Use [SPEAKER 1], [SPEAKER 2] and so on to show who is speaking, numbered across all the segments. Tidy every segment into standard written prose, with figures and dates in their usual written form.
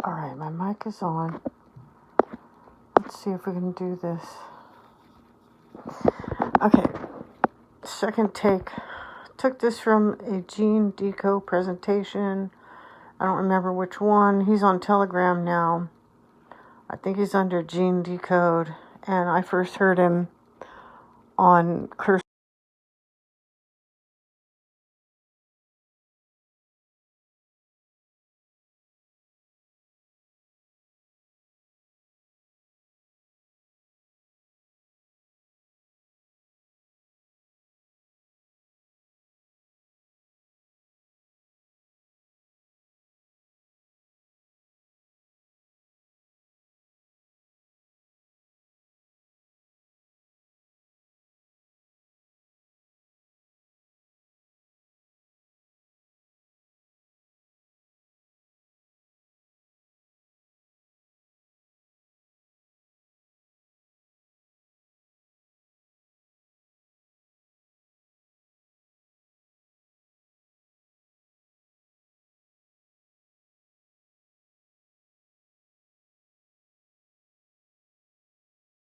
[SPEAKER 1] All right, my mic is on. Let's see if we can do this. Okay, second take. Took this from a Gene Deco presentation. I don't remember which one. He's on Telegram now. I think he's under Gene Decode. And I first heard him on Curse.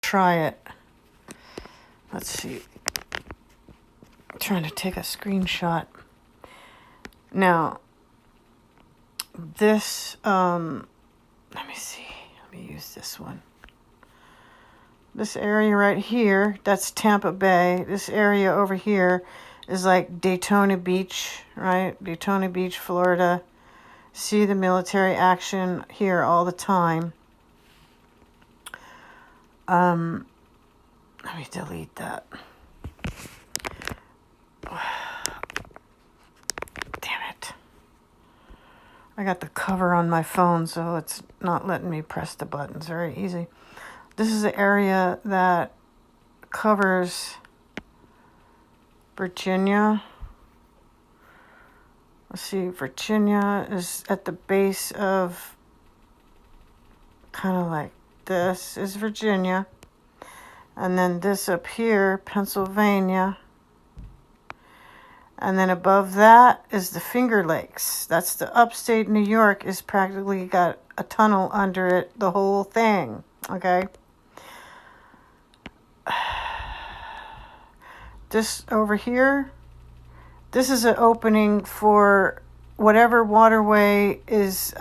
[SPEAKER 1] Try it. Let's see. I'm trying to take a screenshot. Now, this, let me see. Let me use this one. This area right here, that's Tampa Bay. This area over here is like Daytona Beach, right? Daytona Beach, Florida. See the military action here all the time. Let me delete that. Damn it. I got the cover on my phone, so it's not letting me press the buttons very easy. This is the area that covers Virginia. Let's see, Virginia is at the base of kind of like this is Virginia. And then this up here, Pennsylvania. And then above that is the Finger Lakes. That's the upstate New York is practically got a tunnel under it, the whole thing, okay? This over here, this is an opening for whatever waterway is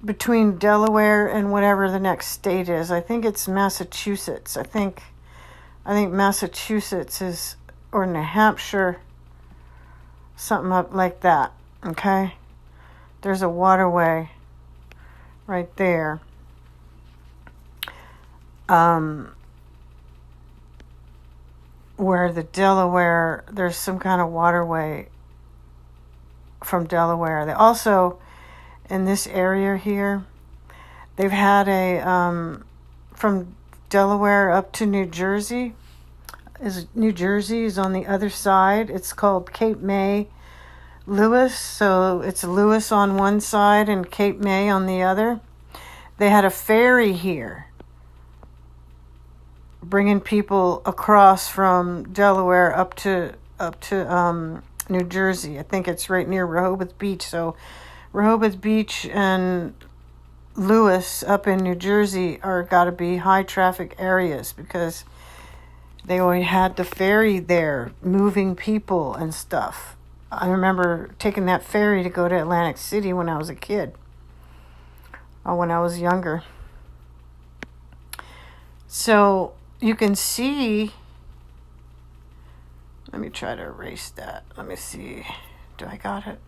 [SPEAKER 1] between Delaware and whatever the next state is. I think it's Massachusetts. I think Massachusetts is, or New Hampshire, something up like that, okay? There's a waterway right there. Where the Delaware, there's some kind of waterway from Delaware. They also, in this area here, they've had a, from Delaware up to New Jersey. New Jersey is on the other side. It's called Cape May Lewis. So it's Lewis on one side and Cape May on the other. They had a ferry here, bringing people across from Delaware up to New Jersey. I think it's right near Rehoboth Beach. So Rehoboth Beach and Lewis up in New Jersey are got to be high traffic areas because they already had the ferry there moving people and stuff. I remember taking that ferry to go to Atlantic City when I was a kid, or when I was younger. So you can see, let me try to erase that. Let me see. Do I got it?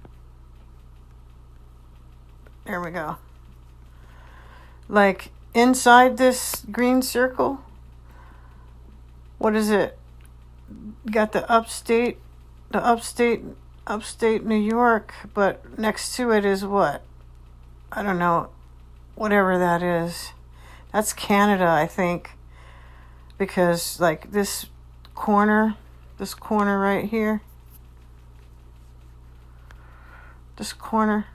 [SPEAKER 1] There we go. Like inside this green circle, what is it? Got the upstate New York, but next to it is what? I don't know. Whatever that is. That's Canada, I think. Because like this corner right here, this corner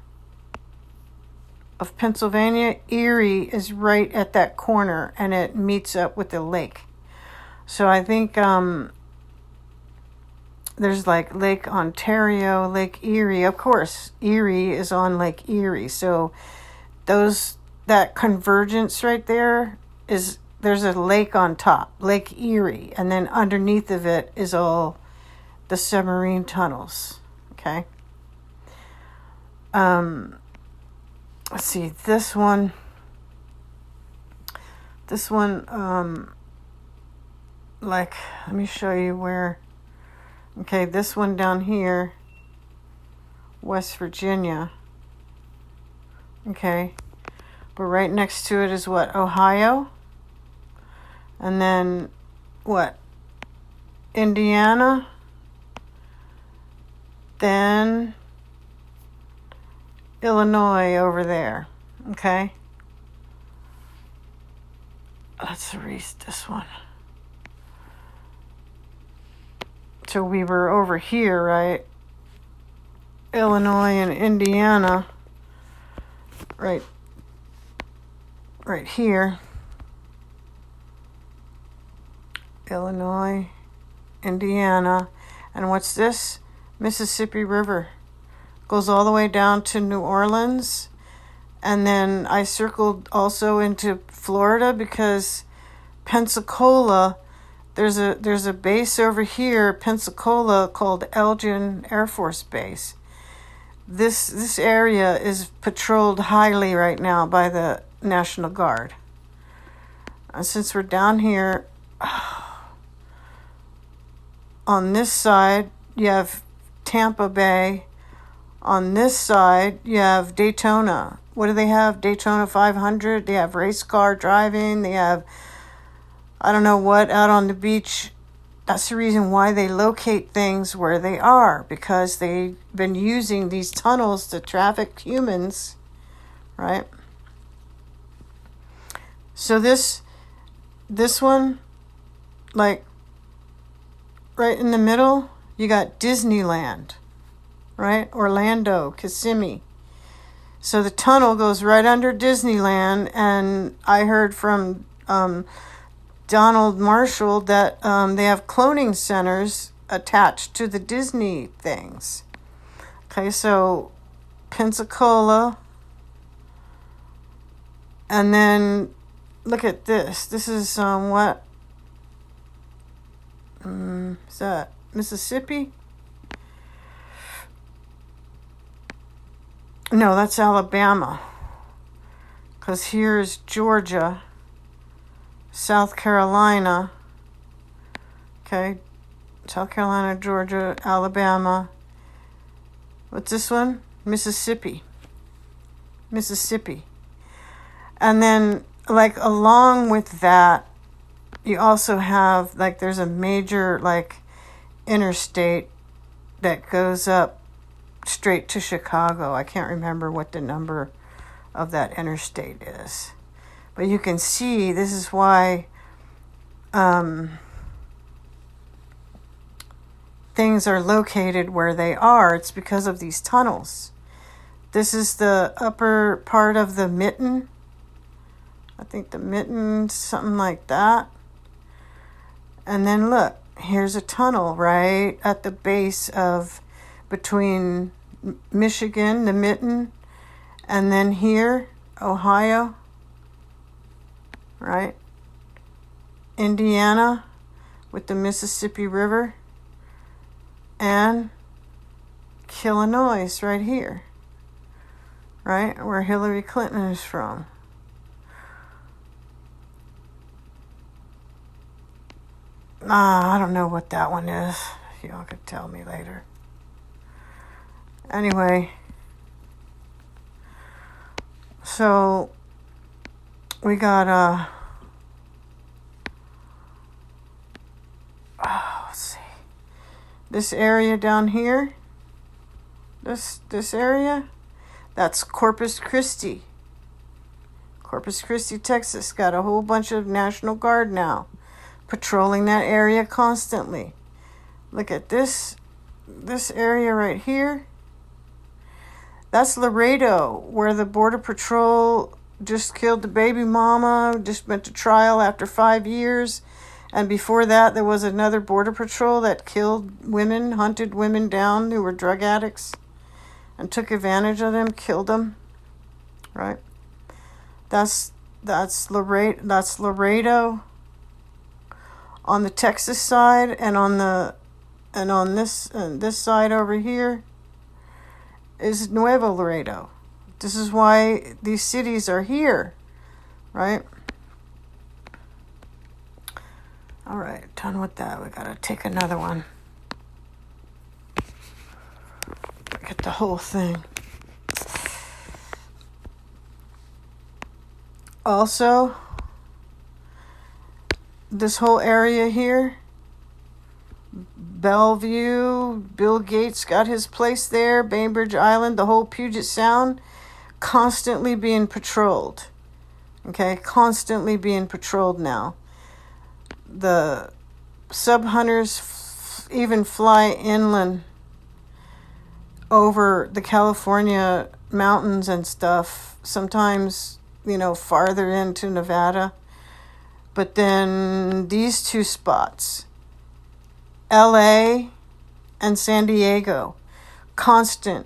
[SPEAKER 1] of Pennsylvania, Erie is right at that corner and it meets up with the lake. So I think there's like Lake Ontario, Lake Erie. Of course, Erie is on Lake Erie. So that convergence right there is, there's a lake on top, Lake Erie, and then underneath of it is all the submarine tunnels. Okay. Let's see, this one, like, let me show you where. Okay, this one down here, West Virginia. Okay, but right next to it is what, Ohio? And then what, Indiana? Then Illinois over there. Okay, let's erase this one. So we were over here, right? Illinois and Indiana. Right here. Illinois, Indiana. And what's this? Mississippi River. Goes all the way down to New Orleans. And then I circled also into Florida because Pensacola, there's a base over here, Pensacola, called Elgin Air Force Base. This area is patrolled highly right now by the National Guard. And since we're down here, on this side, you have Tampa Bay. On this side, you have Daytona. What do they have? Daytona 500. They have race car driving. They have, I don't know what, out on the beach. That's the reason why they locate things where they are, because they've been using these tunnels to traffic humans, right? So this one, like right in the middle, you got Disneyland, right? Orlando, Kissimmee. So the tunnel goes right under Disneyland, and I heard from Donald Marshall that they have cloning centers attached to the Disney things. Okay, so Pensacola, and then look at this. This is what? Is that Mississippi? No, that's Alabama. Because here's Georgia, South Carolina. Okay, South Carolina, Georgia, Alabama. What's this one? Mississippi. And then, like, along with that, you also have, like, there's a major, like, interstate that goes up straight to Chicago. I can't remember what the number of that interstate is. But you can see this is why things are located where they are. It's because of these tunnels. This is the upper part of the mitten. I think the mitten, something like that. And then look, here's a tunnel right at the base of between Michigan, the mitten, and then here, Ohio, right? Indiana with the Mississippi River, and Illinois right here, right? Where Hillary Clinton is from. I don't know what that one is. Y'all could tell me later. Anyway, so we got let's see, this area down here, this area, that's Corpus Christi, Texas. Got a whole bunch of National Guard now patrolling that area constantly. Look at this area right here. That's Laredo, where the Border Patrol just killed the baby mama, just went to trial after 5 years, And before that, there was another border patrol that killed women, hunted women down who were drug addicts and took advantage of them, killed them, right? That's Laredo on the Texas side, and on this side over here is Nuevo Laredo. This is why these cities are here, right? All right, done with that. We gotta take another one. Get the whole thing. Also, this whole area here, Bellevue, Bill Gates got his place there, Bainbridge Island, the whole Puget Sound, constantly being patrolled. Okay, constantly being patrolled now. The sub-hunters even fly inland over the California mountains and stuff, sometimes, farther into Nevada. But then these two spots, LA and San Diego, constant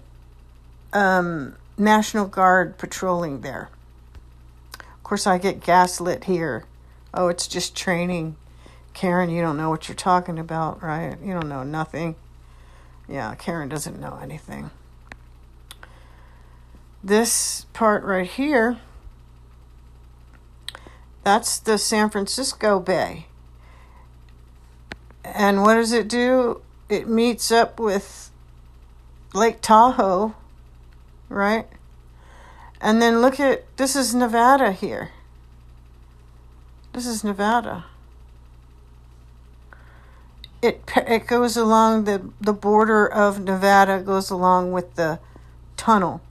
[SPEAKER 1] National Guard patrolling there. Of course, I get gaslit here. Oh, it's just training. Karen, you don't know what you're talking about, right? You don't know nothing. Yeah, Karen doesn't know anything. This part right here, that's the San Francisco Bay. And what does it do? It meets up with Lake Tahoe, right? And then look at, this is Nevada here. This is Nevada. It goes along the border of Nevada, goes along with the tunnel.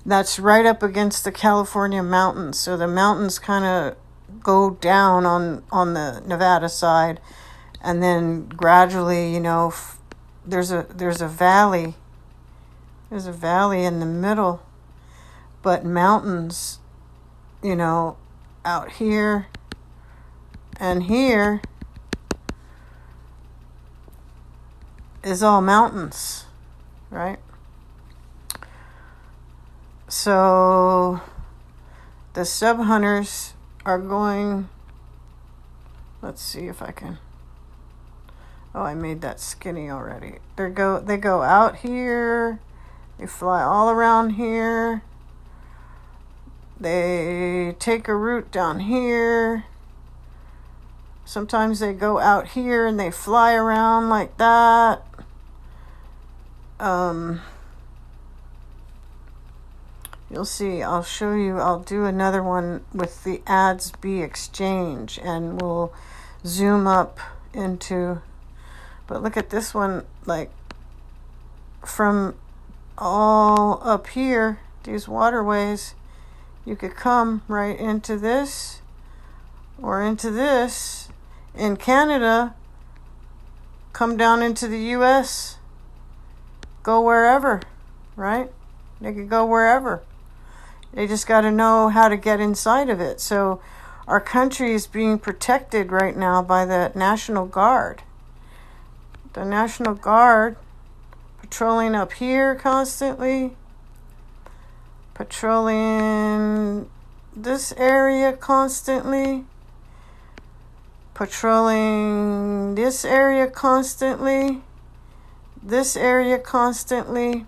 [SPEAKER 1] That's right up against the California mountains. So the mountains kind of go down on the Nevada side, and then gradually, there's a valley. There's a valley in the middle, but mountains, out here and here is all mountains, right? So the sub-hunters are going, let's see if I can, oh, I made that skinny already. They go out here, they fly all around here, they take a route down here. Sometimes they go out here and they fly around like that. You'll see, I'll show you, I'll do another one with the ADS-B exchange, and we'll zoom up into, but look at this one, like from all up here, these waterways, you could come right into this or into this. In Canada, come down into the U.S., go wherever, right? They could go wherever. They just got to know how to get inside of it. So our country is being protected right now by the National Guard. The National Guard patrolling up here constantly, patrolling this area constantly, patrolling this area constantly, this area constantly.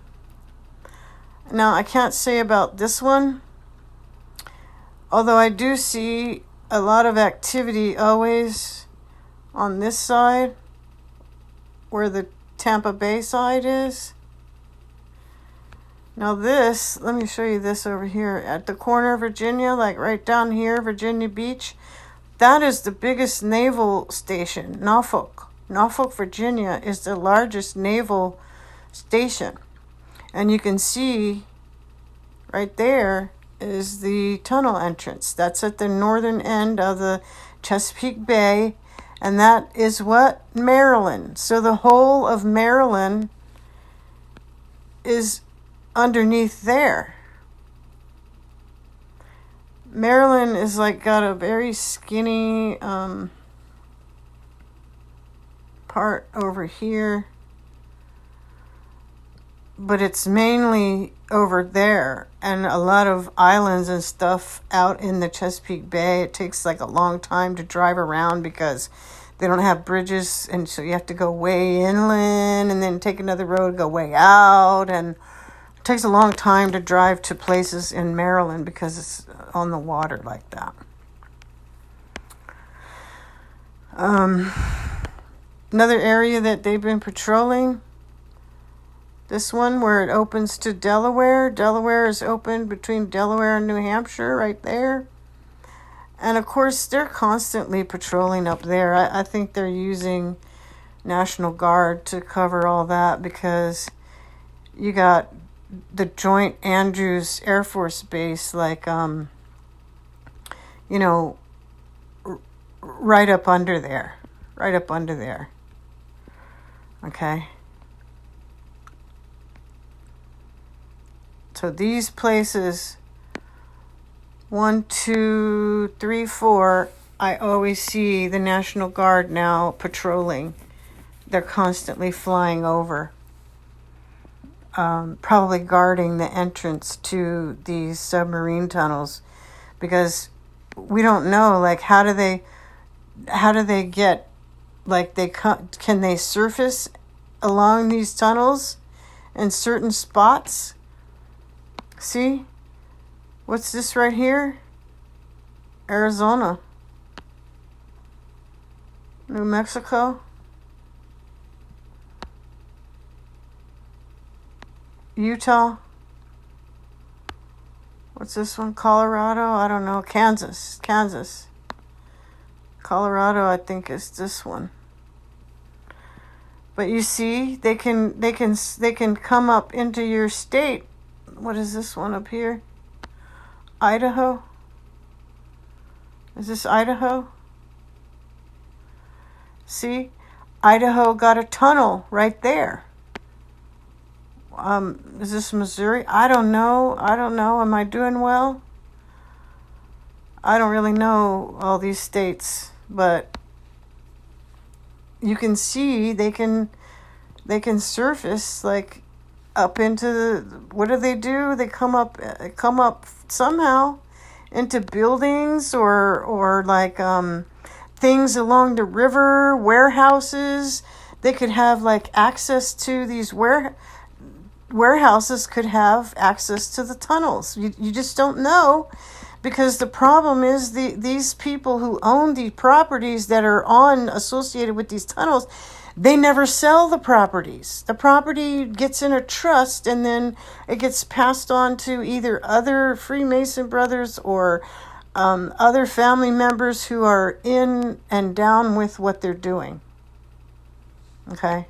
[SPEAKER 1] Now, I can't say about this one, although I do see a lot of activity always on this side, where the Tampa Bay side is. Now this, let me show you this over here. At the corner of Virginia, like right down here, Virginia Beach, that is the biggest naval station, Norfolk. Norfolk, Virginia is the largest naval station. And you can see right there is the tunnel entrance. That's at the northern end of the Chesapeake Bay. And that is what? Maryland. So the whole of Maryland is underneath there. Maryland is like got a very skinny part over here, but it's mainly over there, and a lot of islands and stuff out in the Chesapeake Bay. It takes like a long time to drive around because they don't have bridges, and so you have to go way inland and then take another road, go way out, and it takes a long time to drive to places in Maryland because it's on the water like that. Another area that they've been patrolling, this one where it opens to Delaware. Delaware is open between Delaware and New Hampshire right there. And of course, they're constantly patrolling up there. I think they're using National Guard to cover all that because you got the Joint Andrews Air Force Base, like, right up under there. Right up under there. Okay. So these places, 1, 2, 3, 4, I always see the National Guard now patrolling. They're constantly flying over. Probably guarding the entrance to these submarine tunnels, because we don't know, like, how do they get, like, can they surface along these tunnels in certain spots? See, what's this right here? Arizona, New Mexico, Utah. What's this one? Colorado? I don't know. Kansas. Colorado, I think, is this one. But you see, they can come up into your state. What is this one up here? Idaho? Is this Idaho? See? Idaho got a tunnel right there. Is this Missouri? I don't know. Am I doing well? I don't really know all these states, but you can see they can surface, like, up into the, what do? They come up somehow into buildings or like things along the river, warehouses. They could have, like, access to these warehouses could have access to the tunnels. You just don't know, because the problem is these people who own the properties that are associated with these tunnels, they never sell the properties. The property gets in a trust, and then it gets passed on to either other Freemason brothers or other family members who are in and down with what they're doing. Okay?